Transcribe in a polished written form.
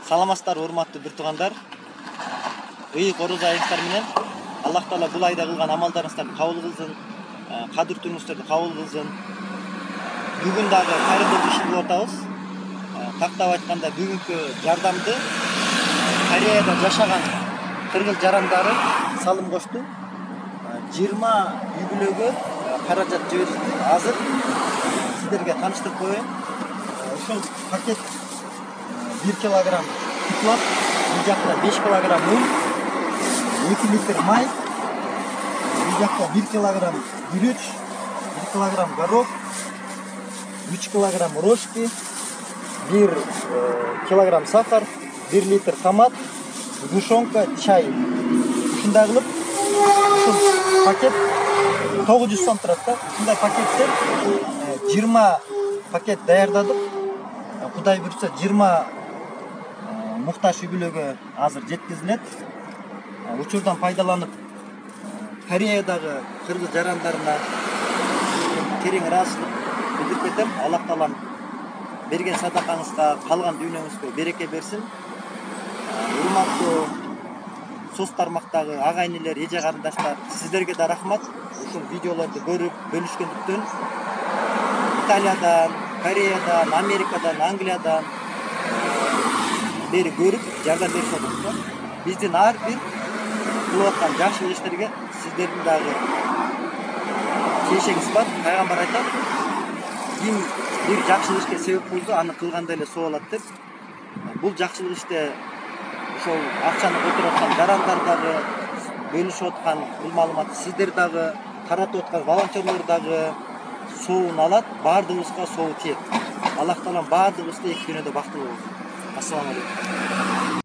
Саламатсыздар урматтуу бир туугандар. Ыйык ороз айыңыздар менен Аллах Таала бул айда кылган амалдарыңыздарды кабыл кылсын, кадыр түнүңүздөрдү кабыл кылсын. Бүгүн дагы кайрымдуулук ишин кылып атабыз. Тактап айтканда бүгүнкү жардамды Кореяда жашаган кыргыз жарандары салым кошту. 20 үй-бүлөгө каражат жиберишти. Азыр сиздерге тааныштырып коеюн. Ошол пакет 1 килограмм туплап, бул жакта 5 килограмм un, 2 литр май, бул жакта 1 килограмм гүрүч, 1 килограмм горох, 3 килограмм рожки, 1 килограмм сахар, 1 литр томат, сгущенка, чай. Ушундай кылып, ушул пакет 900 сом турат да. Ушундай пакеттен 20 пакет даярдадык. Кудай буйрса 20 муктаж үй-бүлөгө азыр жеткизилет. Учурдан пайдаланып Кореядагы кыргыз жарандарына терең ыраазычылык билдирип кетем. Аллах Таалам берген садакаңызга, калган дүйнөңүзгө береке берсин. Урматтуу соц тармактагы ага-инилер, эже карындаштар, сиздерге да рахмат. Ушул видеолорду көрүп бөлүшкөндүктөн Италиядан, Кореядан, Америкадан, Англиядан бери көрүп жардам берип атат. Биздин ар бир кылып аткан жакшылык иштерге сиздердин дагы тиешеңиз бар. Пайгамбар айтат: ким бир жакшылык ишке себеп болсо, аны кылганда эле соо алат деп. Бул жакшылык иште ошол акчаны которуп аткан жарандар дагы, бөлүшүп аткан бул маалыматты сиздер дагы, таратып аткан волонтерлор дагы соовун алат, баардыгыбызга соову тиет. Аллах Таалам баардыгыбызды эки дүйнөдө бактылуу болсун. Ассаламу алейкум.